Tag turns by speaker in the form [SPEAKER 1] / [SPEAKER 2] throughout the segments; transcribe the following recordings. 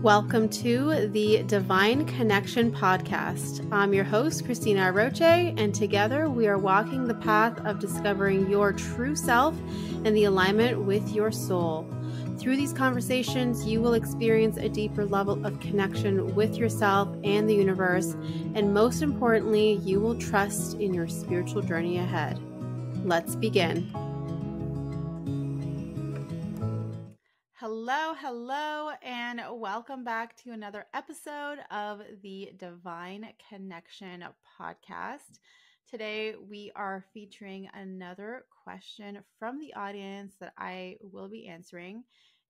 [SPEAKER 1] Welcome to the Divine Connection Podcast. I'm your host, Christina Aroche, and together we are walking the path of discovering your true self and the alignment with your soul. Through these conversations, you will experience a deeper level of connection with yourself and the universe, and most importantly, you will trust in your spiritual journey ahead. Let's begin. Hello, and welcome back to another episode of the Divine Connection Podcast. Today, we are featuring another question from the audience that I will be answering.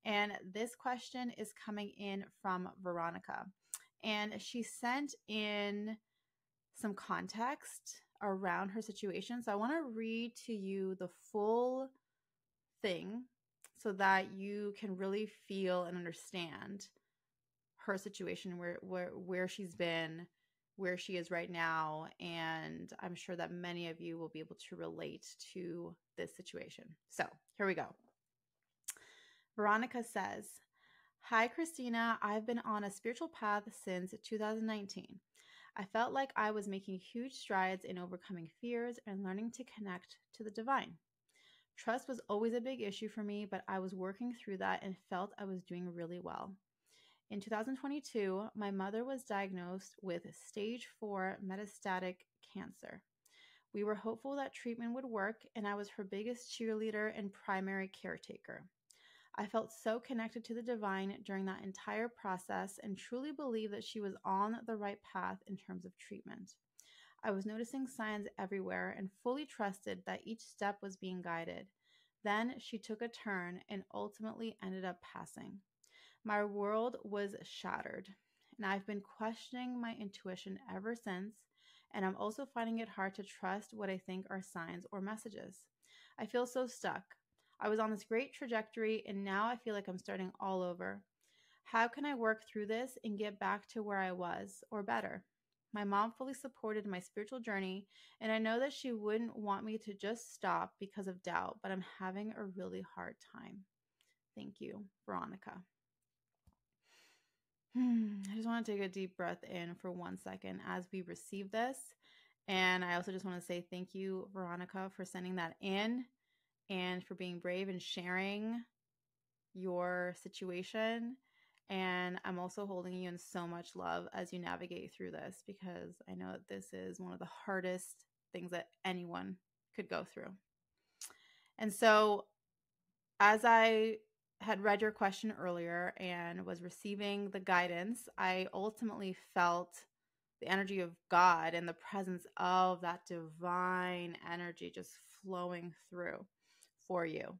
[SPEAKER 1] And this question is coming in from Veronica. And she sent in some context around her situation. So I want to read to you the full thing so that you can really feel and understand her situation, where she's been, where she is right now. And I'm sure that many of you will be able to relate to this situation. So here we go. Veronica says, "Hi, Christina. I've been on a spiritual path since 2019. I felt like I was making huge strides in overcoming fears and learning to connect to the divine. Trust was always a big issue for me, but I was working through that and felt I was doing really well. In 2022, my mother was diagnosed with stage 4 metastatic cancer. We were hopeful that treatment would work, and I was her biggest cheerleader and primary caretaker. I felt so connected to the divine during that entire process and truly believed that she was on the right path in terms of treatment. I was noticing signs everywhere and fully trusted that each step was being guided. Then she took a turn and ultimately ended up passing. My world was shattered, and I've been questioning my intuition ever since, and I'm also finding it hard to trust what I think are signs or messages. I feel so stuck. I was on this great trajectory, and now I feel like I'm starting all over. How can I work through this and get back to where I was, or better? My mom fully supported my spiritual journey, and I know that she wouldn't want me to just stop because of doubt, but I'm having a really hard time. Thank you, Veronica." I just want to take a deep breath in for 1 second as we receive this. And I also just want to say thank you, Veronica, for sending that in and for being brave and sharing your situation. And I'm also holding you in so much love as you navigate through this, because I know that this is one of the hardest things that anyone could go through. And so as I had read your question earlier and was receiving the guidance, I ultimately felt the energy of God and the presence of that divine energy just flowing through for you.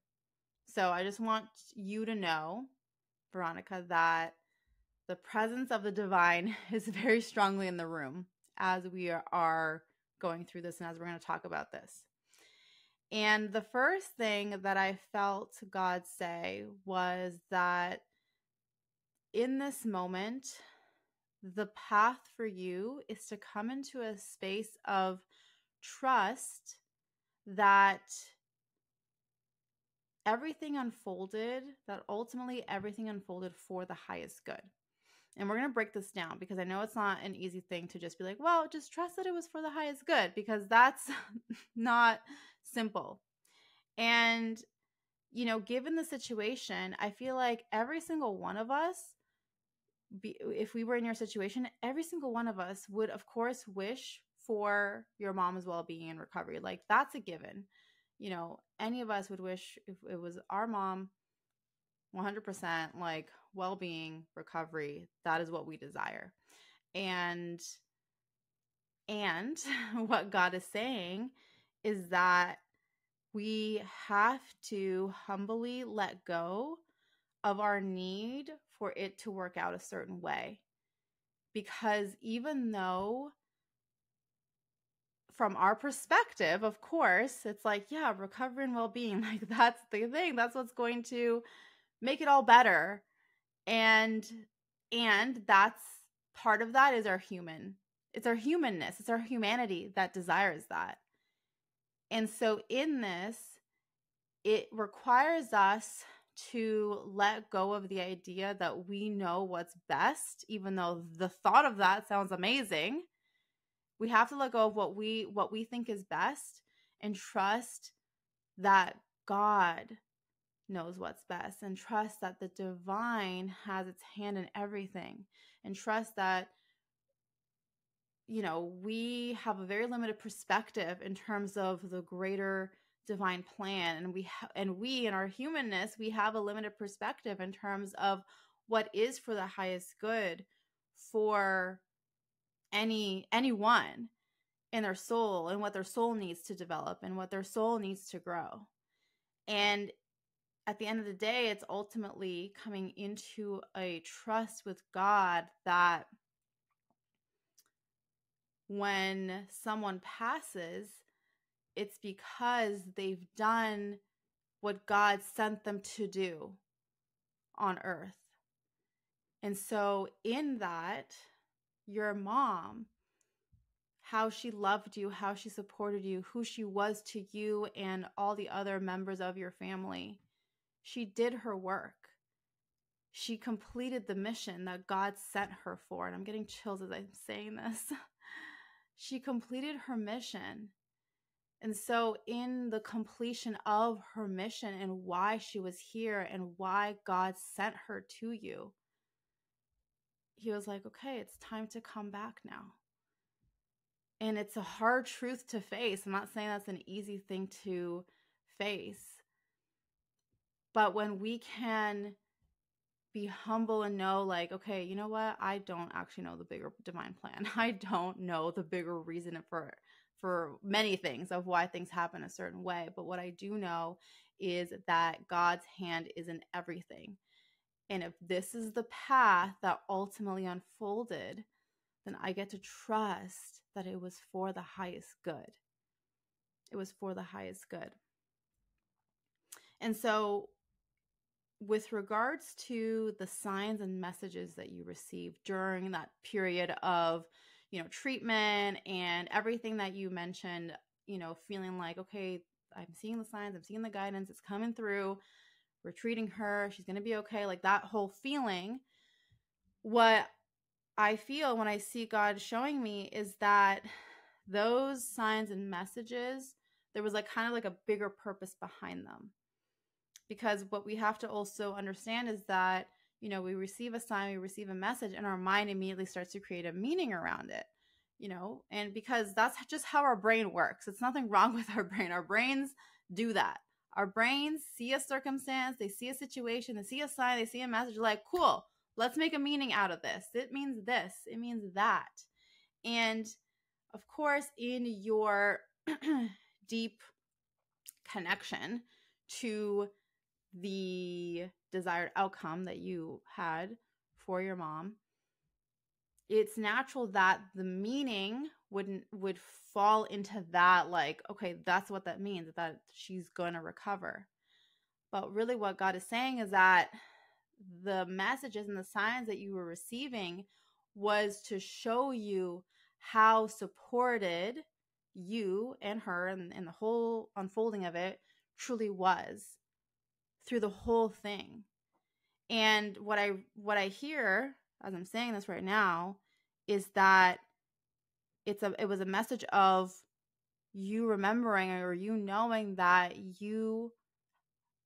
[SPEAKER 1] So I just want you to know, Veronica, that the presence of the divine is very strongly in the room as we are going through this and as we're going to talk about this. And the first thing that I felt God say was that in this moment, the path for you is to come into a space of trust that ultimately everything unfolded for the highest good. And we're going to break this down because I know it's not an easy thing to just be like, well, just trust that it was for the highest good, because that's not simple. And, given the situation, I feel like every single one of us, if we were in your situation, every single one of us would, of course, wish for your mom's well-being and recovery. Like, that's a given. Any of us would wish if it was our mom, 100% like well-being, recovery, that is what we desire. And what God is saying is that we have to humbly let go of our need for it to work out a certain way. Because even though from our perspective, of course, it's like, yeah, recovery and well-being, like that's the thing. That's what's going to make it all better. And that's part of that is it's our humanness, it's our humanity that desires that. And so in this, it requires us to let go of the idea that we know what's best, even though the thought of that sounds amazing. We have to let go of what we think is best and trust that God knows what's best, and trust that the divine has its hand in everything, and trust that we have a very limited perspective in terms of the greater divine plan, and we in our humanness, we have a limited perspective in terms of what is for the highest good for anyone in their soul, and what their soul needs to develop and what their soul needs to grow. And at the end of the day, it's ultimately coming into a trust with God that when someone passes, it's because they've done what God sent them to do on earth. And so in that, your mom, how she loved you, how she supported you, who she was to you and all the other members of your family, she did her work. She completed the mission that God sent her for. And I'm getting chills as I'm saying this. She completed her mission. And so in the completion of her mission and why she was here and why God sent her to you, he was like, okay, it's time to come back now. And it's a hard truth to face. I'm not saying that's an easy thing to face. But when we can be humble and know, like, okay, you know what? I don't actually know the bigger divine plan. I don't know the bigger reason for many things of why things happen a certain way. But what I do know is that God's hand is in everything. And if this is the path that ultimately unfolded, then I get to trust that it was for the highest good. It was for the highest good. And so with regards to the signs and messages that you received during that period of, treatment and everything that you mentioned, feeling like, okay, I'm seeing the signs, I'm seeing the guidance, it's coming through, we're treating her, she's going to be okay. Like that whole feeling, what I feel when I see God showing me is that those signs and messages, there was like kind of like a bigger purpose behind them. Because what we have to also understand is that, we receive a sign, we receive a message, and our mind immediately starts to create a meaning around it, and because that's just how our brain works. It's nothing wrong with our brain. Our brains do that. Our brains see a circumstance, they see a situation, they see a sign, they see a message, like, cool, let's make a meaning out of this. It means this, it means that. And of course, in your deep connection to the desired outcome that you had for your mom, it's natural that the meaning would fall into that, like, okay, that's what that means, that she's going to recover. But really what God is saying is that the messages and the signs that you were receiving was to show you how supported you and her and the whole unfolding of it truly was through the whole thing. And what I hear as I'm saying this right now is that it was a message of you remembering, or you knowing that you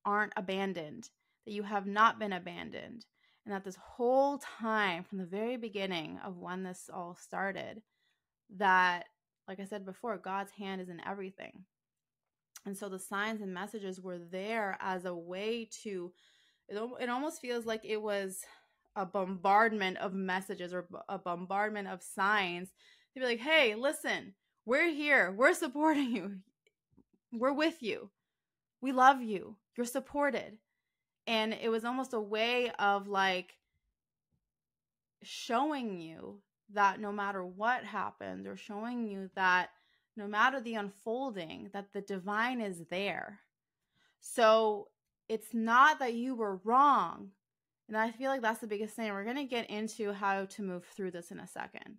[SPEAKER 1] aren't abandoned, that you have not been abandoned, and that this whole time from the very beginning of when this all started, that, like I said before, God's hand is in everything. And so the signs and messages were there as a way to, it almost feels like it was a bombardment of messages or a bombardment of signs to be like, hey, listen, we're here. We're supporting you. We're with you. We love you. You're supported. And it was almost a way of like showing you that no matter what happens, or showing you that no matter the unfolding, that the divine is there. So it's not that you were wrong. And I feel like that's the biggest thing. We're going to get into how to move through this in a second.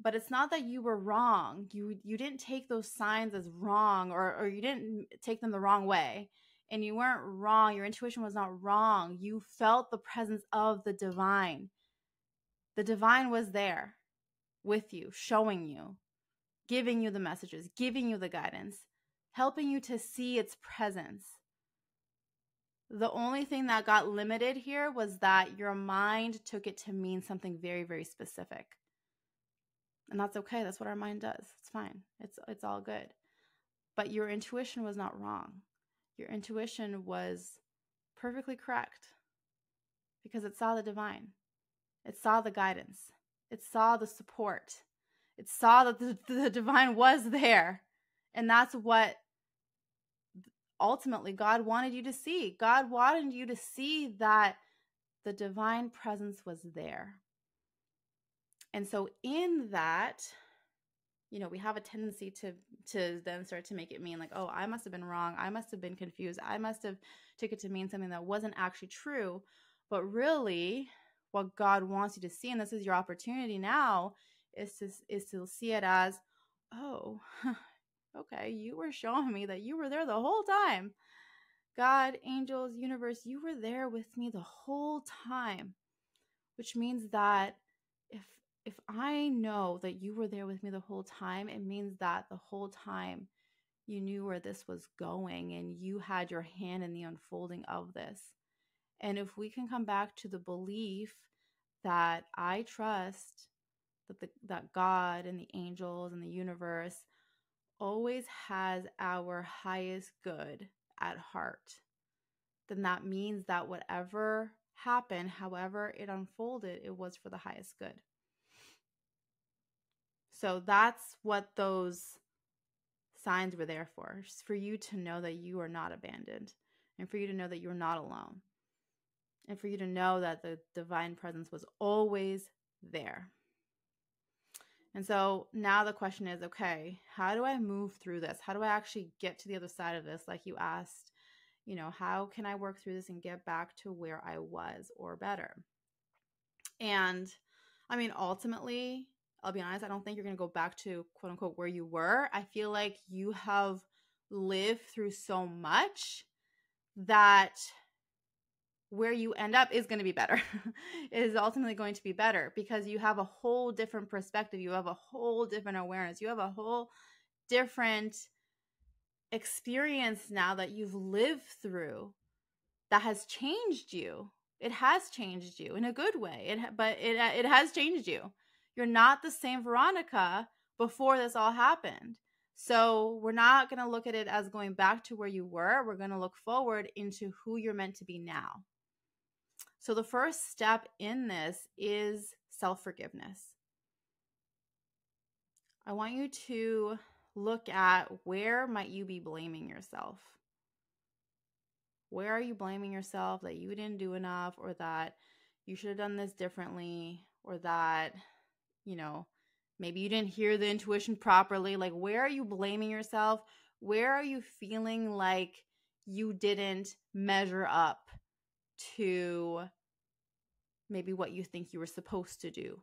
[SPEAKER 1] But it's not that you were wrong. You didn't take those signs as wrong, or you didn't take them the wrong way. And you weren't wrong. Your intuition was not wrong. You felt the presence of the divine. The divine was there with you, showing you, giving you the messages, giving you the guidance, helping you to see its presence. The only thing that got limited here was that your mind took it to mean something very, very specific. And that's okay. That's what our mind does. It's fine. It's all good. But your intuition was not wrong. Your intuition was perfectly correct because it saw the divine. It saw the guidance. It saw the support. It saw that the divine was there. And that's what ultimately God wanted you to see. God wanted you to see that the divine presence was there. And so in that, we have a tendency to then start to make it mean like, oh, I must have been wrong. I must have been confused. I must have took it to mean something that wasn't actually true. But really, what God wants you to see, and this is your opportunity now, is to see it as, oh, okay, you were showing me that you were there the whole time. God, angels, universe, you were there with me the whole time, which means that if I know that you were there with me the whole time, it means that the whole time you knew where this was going and you had your hand in the unfolding of this. And if we can come back to the belief that I trust that God and the angels and the universe always has our highest good at heart, then that means that whatever happened, however it unfolded, it was for the highest good. So that's what those signs were there for, just for you to know that you are not abandoned, and for you to know that you're not alone, and for you to know that the divine presence was always there. And so now the question is, okay, how do I move through this? How do I actually get to the other side of this? Like you asked, how can I work through this and get back to where I was or better? And I mean, ultimately, I'll be honest, I don't think you're going to go back to quote unquote where you were. I feel like you have lived through so much that where you end up is going to be better. It is ultimately going to be better because you have a whole different perspective. You have a whole different awareness. You have a whole different experience now that you've lived through that has changed you. It has changed you in a good way. But it has changed you. You're not the same Veronica before this all happened. So we're not going to look at it as going back to where you were. We're going to look forward into who you're meant to be now. So the first step in this is self-forgiveness. I want you to look at where might you be blaming yourself. Where are you blaming yourself that you didn't do enough, or that you should have done this differently, or that, maybe you didn't hear the intuition properly? Like, where are you blaming yourself? Where are you feeling like you didn't measure up to maybe what you think you were supposed to do?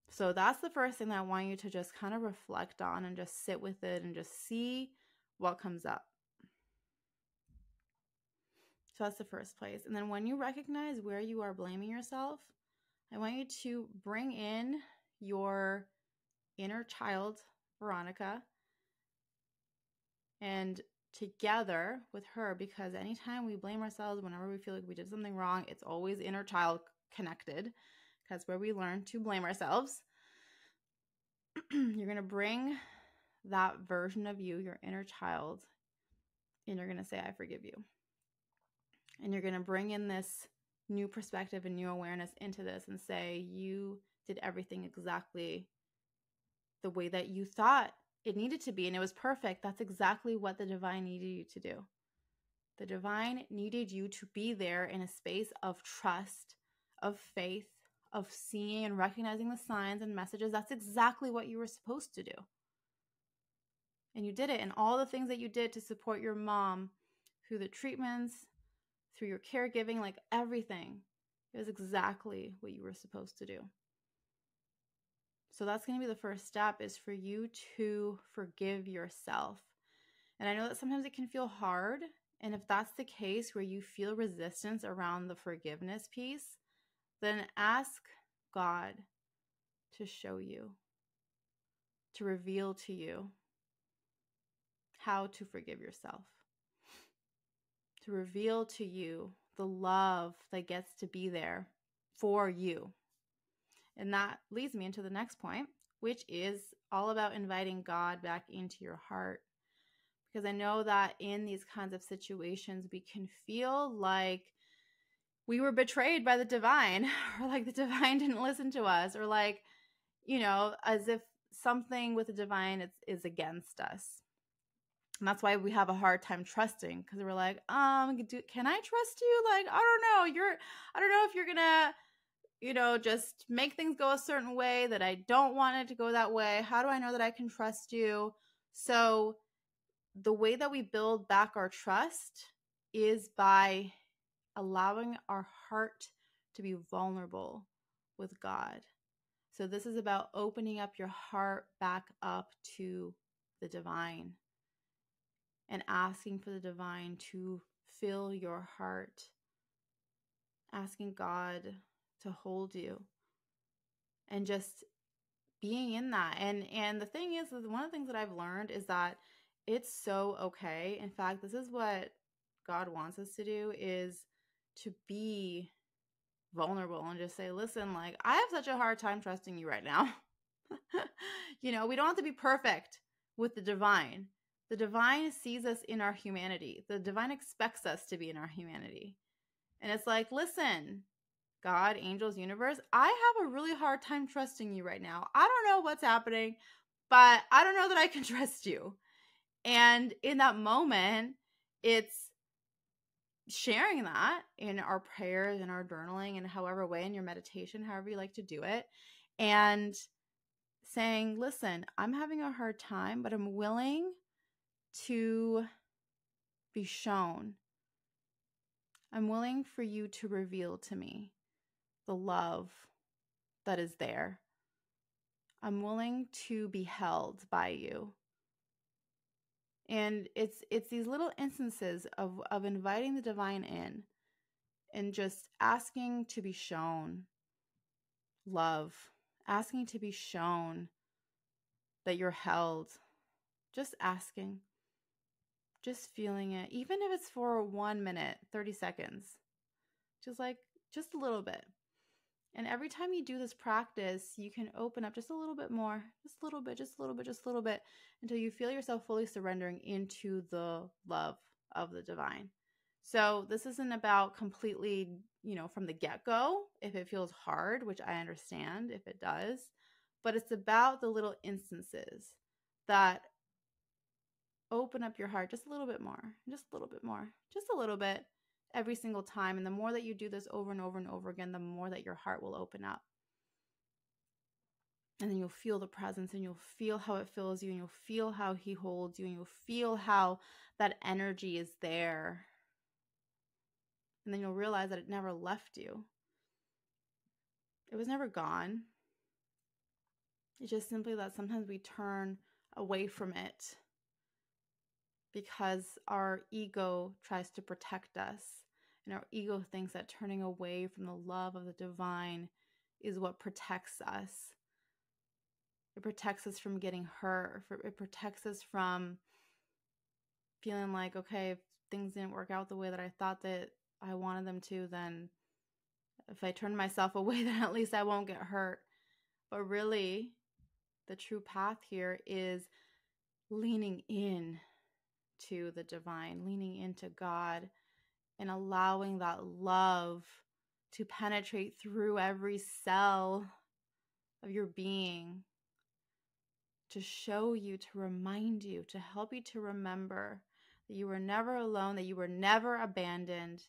[SPEAKER 1] So that's the first thing that I want you to just kind of reflect on and just sit with it and just see what comes up. So that's the first place. And then when you recognize where you are blaming yourself, I want you to bring in your inner child, Veronica, and together with her, because anytime we blame ourselves, whenever we feel like we did something wrong, it's always inner child connected. That's where we learn to blame ourselves. You're going to bring that version of you, your inner child, and you're going to say, I forgive you. And you're going to bring in this new perspective and new awareness into this and say, you did everything exactly the way that you thought it needed to be, and it was perfect. That's exactly what the divine needed you to do. The divine needed you to be there in a space of trust, of faith, of seeing and recognizing the signs and messages. That's exactly what you were supposed to do. And you did it. And all the things that you did to support your mom through the treatments, through your caregiving, like everything, it was exactly what you were supposed to do. So that's going to be the first step, is for you to forgive yourself. And I know that sometimes it can feel hard, And if that's the case where you feel resistance around the forgiveness piece, then ask God to show you, to reveal to you how to forgive yourself, to reveal to you the love that gets to be there for you. And that leads me into the next point, which is all about inviting God back into your heart. Because I know that in these kinds of situations, we can feel like we were betrayed by the divine, or like the divine didn't listen to us, or like, as if something with the divine is against us. And that's why we have a hard time trusting, because we're like, can I trust you? Like, I don't know if you're gonna, just make things go a certain way that I don't want it to go that way. How do I know that I can trust you? So the way that we build back our trust is by allowing our heart to be vulnerable with God. So this is about opening up your heart back up to the divine and asking for the divine to fill your heart, asking God to hold you, and just being in that. And the thing is one of the things that I've learned is that it's so okay. In fact, this is what God wants us to do, is to be vulnerable and just say, listen, like, I have such a hard time trusting you right now. We don't have to be perfect with the divine. The divine sees us in our humanity. The divine expects us to be in our humanity. And it's like, listen, God, angels, universe, I have a really hard time trusting you right now. I don't know what's happening, but I don't know that I can trust you. And in that moment, it's sharing that in our prayers and our journaling and however way in your meditation, however you like to do it, and saying, listen, I'm having a hard time, but I'm willing to be shown. I'm willing for you to reveal to me the love that is there. I'm willing to be held by you. And it's these little instances of inviting the divine in and just asking to be shown love, asking to be shown that you're held, just asking, just feeling it, even if it's for 1 minute, 30 seconds, just a little bit. And every time you do this practice, you can open up just a little bit more, just a little bit, just a little bit, just a little bit, until you feel yourself fully surrendering into the love of the divine. So this isn't about completely, from the get-go, if it feels hard, which I understand if it does, but it's about the little instances that open up your heart just a little bit more, just a little bit more, just a little bit every single time. And the more that you do this over and over and over again, the more that your heart will open up. And then you'll feel the presence, and you'll feel how it fills you, and you'll feel how he holds you, and you'll feel how that energy is there. And then you'll realize that it never left you. It was never gone. It's just simply that sometimes we turn away from it because our ego tries to protect us. And our ego thinks that turning away from the love of the divine is what protects us. It protects us from getting hurt. It protects us from feeling like, okay, if things didn't work out the way that I thought that I wanted them to, then if I turn myself away, then at least I won't get hurt. But really, the true path here is leaning in to the divine, leaning into God, and allowing that love to penetrate through every cell of your being, to show you, to remind you, to help you to remember that you were never alone, that you were never abandoned,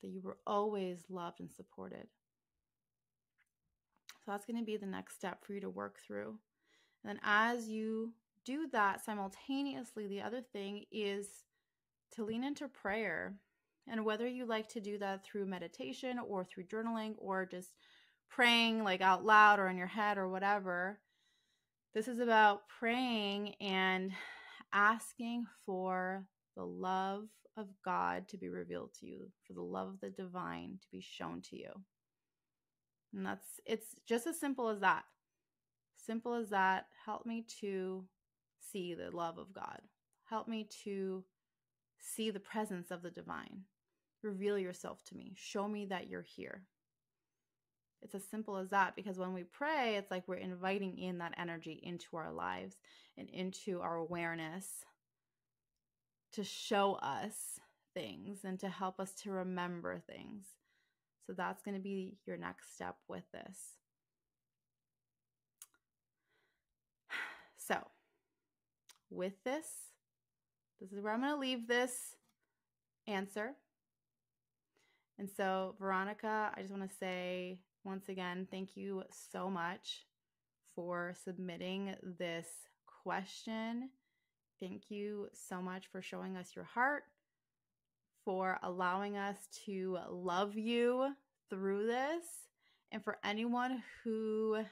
[SPEAKER 1] that you were always loved and supported. So that's going to be the next step for you to work through. And then as you do that simultaneously, the other thing is to lean into prayer. And whether you like to do that through meditation or through journaling or just praying like out loud or in your head or whatever, this is about praying and asking for the love of God to be revealed to you, for the love of the divine to be shown to you. And it's just as simple as that. Simple as that. Help me to see the love of God. Help me to see the presence of the divine. Reveal yourself to me. Show me that you're here. It's as simple as that, because when we pray, it's like we're inviting in that energy into our lives and into our awareness to show us things and to help us to remember things. So that's going to be your next step with this. So with this is where I'm going to leave this answer. And so, Veronica, I just want to say once again, thank you so much for submitting this question. Thank you so much for showing us your heart, for allowing us to love you through this. And for anyone who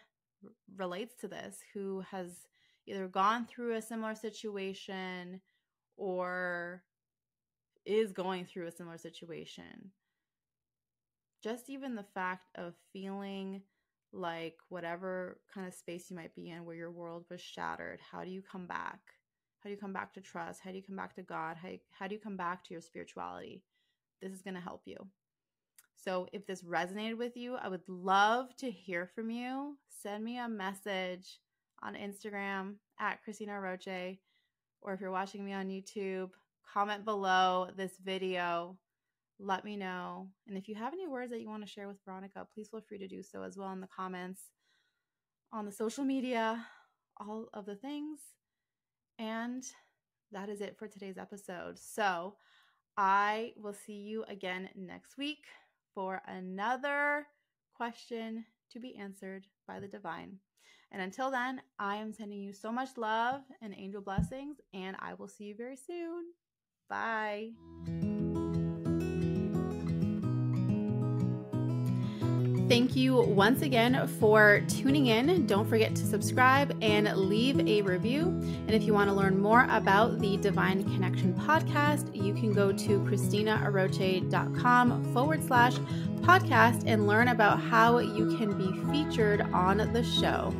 [SPEAKER 1] relates to this, who has either gone through a similar situation or is going through a similar situation, just even the fact of feeling like whatever kind of space you might be in where your world was shattered, how do you come back? How do you come back to trust? How do you come back to God? How do you come back to your spirituality? This is going to help you. So if this resonated with you, I would love to hear from you. Send me a message on Instagram at Christina Roche, or if you're watching me on YouTube, comment below this video. Let me know. And if you have any words that you want to share with Veronica, please feel free to do so as well in the comments, on the social media, all of the things. And that is it for today's episode. So I will see you again next week for another question to be answered by the divine. And until then, I am sending you so much love and angel blessings, and I will see you very soon. Bye. Thank you once again for tuning in. Don't forget to subscribe and leave a review. And if you want to learn more about the Divine Connection podcast, you can go to christinaaroche.com/podcast and learn about how you can be featured on the show.